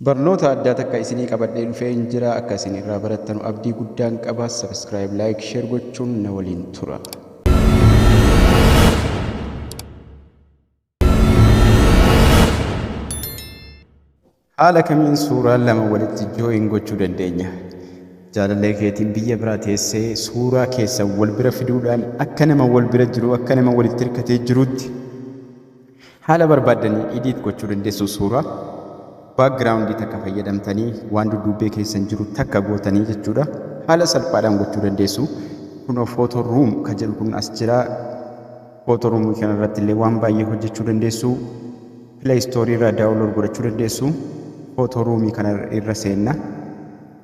Barnoota addaa takka isinii qabadhee dhufee hin jira akka isin irraa barattanu abdii guddaan qaba. Subscribe, like, share gochuun na waliin tura. Haala kamiin suuraa lama walitti jooyin gochuu dandeenya? Jaalallee keetiin biyya biraa teessee suuraa keessa wal bira fiduudhaan akka nama wal bira jiru, akka nama walitti hirkatee jirutti haala barbaadanii edit gochuu dandeessu. Suuraa background takka fayyadamtanii waan dudduubee keessan jiru takka gootanii jechuudha. Haala salphaadhaan gochuu dandeessu. Kun photo room kan jedhu kun as jira. Photo room kana irratti illee waan baay'ee hojjechuu dandeessu. Play Store irraa download godhachuu dandeessu. Photo room kana irra seenna.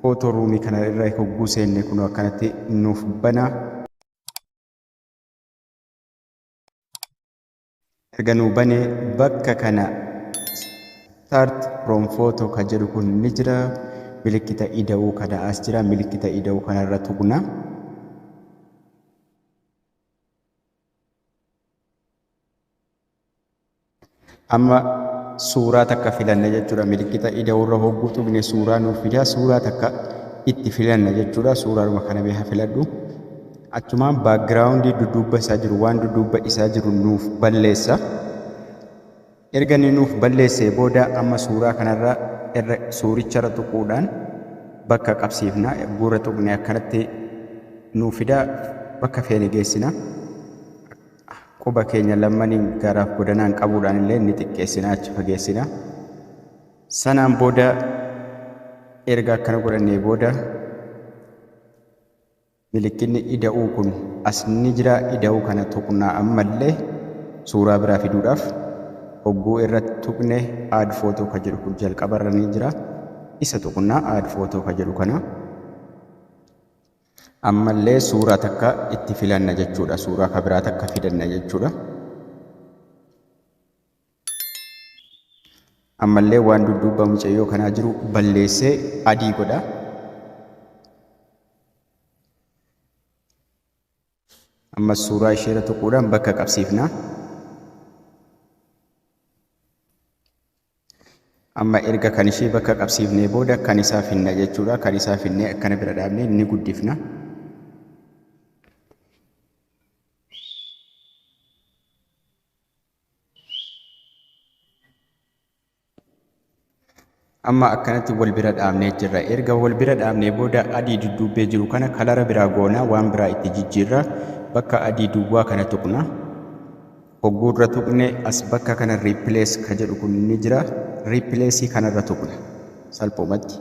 Photo room kana irra hogguu seenne kun akkanatti nuuf bana. Erga nuu bane bakka kana start from photo kan jedhu kun ni jira. Milikkita ida'uu kana as jira. Milikkita ida'uu kana irra tuqna. Amma suuraa takka filanna jechuudha. Milikkita ida'uu irra hogguu tuqne suuraa nuuf fida. Suuraa takka itti filanna jechuudha. Suuraadhuma kana beekaa filadhu. Achumaan background dudduuba isaa jiru waan dudduuba isaa jiru nuuf balleessa. Erga inni nuuf balleessee booda amma suuraa kanarra irra suuricharra tuquudhaan bakka qabsiifna. Gurra tuqne akkanatti nuuf fida. Bakka feene geessina. Quba keenya lamaniin garaaf godanaan qabuudhaan illee ni xiqqeessina, achi fageessina. Sanaan booda erga akkana godhannee booda milikkinni ida'uu kun as ni jira. Ida'uu kana tuqnaa ammallee suuraa biraa fiduudhaaf hogguu irratti tuqne add photo kan jedhu kun jalqabarra ni jira. Isa tuqnaa add photo kan jedhu kana ammallee suuraa takka itti filanna jechuudha. Suuraa kan biraa takka fidanna jechuudha. Ammallee waan dudduuba mucayyoo kanaa jiru balleessee adii godha. Ammas suuraa isheerra tuquudhaan bakka qabsiifna. Amma erga kan ishee bakka qabsiifnee booda kan isaa finna jechuudha. Kan isaa finnee akkana bira dhaabnee ni guddifna. Amma akkanatti wal bira dhaabnee jirra. Erga wal bira dhaabnee booda adii dudduubee jiru kana kalara biraa goona, waan biraa itti jijjiirra. Bakka adii duwwaa kana tuqna. Hogguurra tuqne as bakka kana replace kan jedhu kun ni jira. Replace kanarra tuqna. Salphumatti.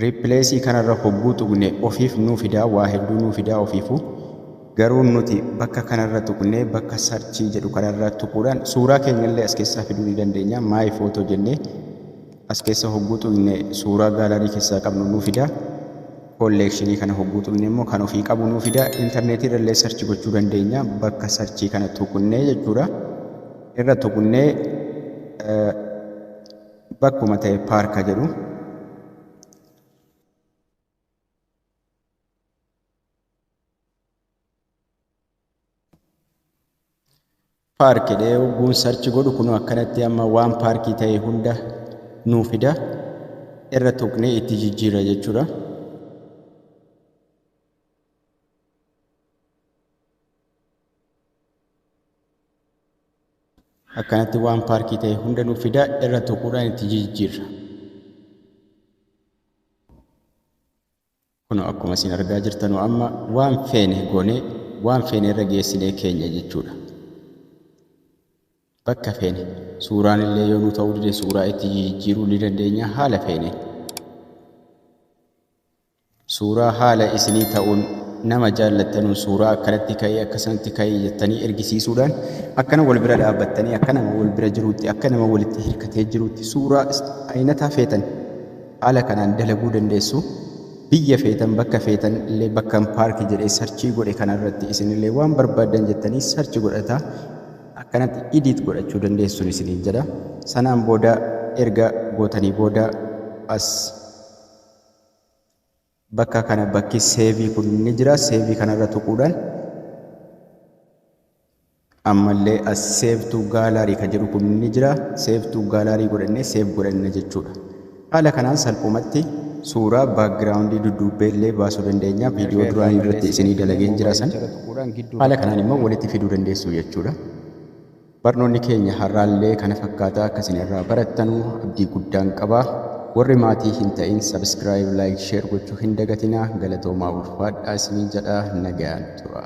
Replace kanarra hogguu tuqne ofiif nuu fidaa, waa hedduu nuu fidaa ofiifu. Garuu nuti bakka kanarra tuqne bakka search jedhu kanarra tuquudhaan suuraa keenyallee as keessaa fiduu ni dandeenya. My photo jennee as keessa hogguu tuqne suuraa gaalarii keessaa qabnu nuu fida. Collection kana hogguu tuqne immoo kan ofii qabu nuu fida. Internetii irrallee search gochuu dandeenya. Bakka search kana tuqne jechuudha. Irra tuqne bakkuma ta'e paarka jedhu. Paark jedhee hogguun search godhu kun akkanatti amma waan paarkii ta'e hunda nuu fida. Irra tuqnee itti jijjiirra jechuudha. Akkanatti waan paarkii ta'e hunda nuu fida. Irra tuquudhaan itti jijjiirra. Kun akkuma isin argaa jirtan amma waan feene goonee waan feene irra geessinee keenya jechuudha. Bakka feene suuraan illee yoo nu ta'uu dide suuraa itti jijjiiruu ni dandeenya haala feene. Suuraa haala isinii ta'uun nama jaallattanuun suuraa akkanatti ka'ee akkasumatti ka'ee jettanii ergisiisuudhaan akka nama wal bira dhaabbattanii akka nama wal bira jiruutti akka nama walitti hirkatee jiruutti suuraa ayinataa feetan haala kanaan dalaguu dandeessu. Biyya feetan bakka feetan illee bakka paarkii jedhee sarchii godhe kanarratti isinillee waan barbaadan jettanii sarchi godhataa akkanatti edit godhachuu dandeessuun isiniin jedha. Sanaan booda erga gootanii booda as bakka kana bakki save kun ni jira. Save kanarra tuquudhaan ammallee as save to gallery kan jedhu kun ni jira. Save to gallery godhannee save godhanna jechuudha. Haala kanaan salphumatti suuraa baakgiraawundii dudduubbee illee baasuu dandeenya. Viidiyoo duraan irratti isinii dalageen jira san. Haala kanaan immoo walitti fiduu dandeessu jechuudha. Barnoonni keenya har'aallee kana fakkaataa akka isin irraa barattanuu abdii guddaan qaba. Warri maatii hin ta'in sabiskiraayib, laayik, sheer gochuu hin dagatinaa. Galatoomaa ulfaadhaa isiniin jedha. Nagaan tura.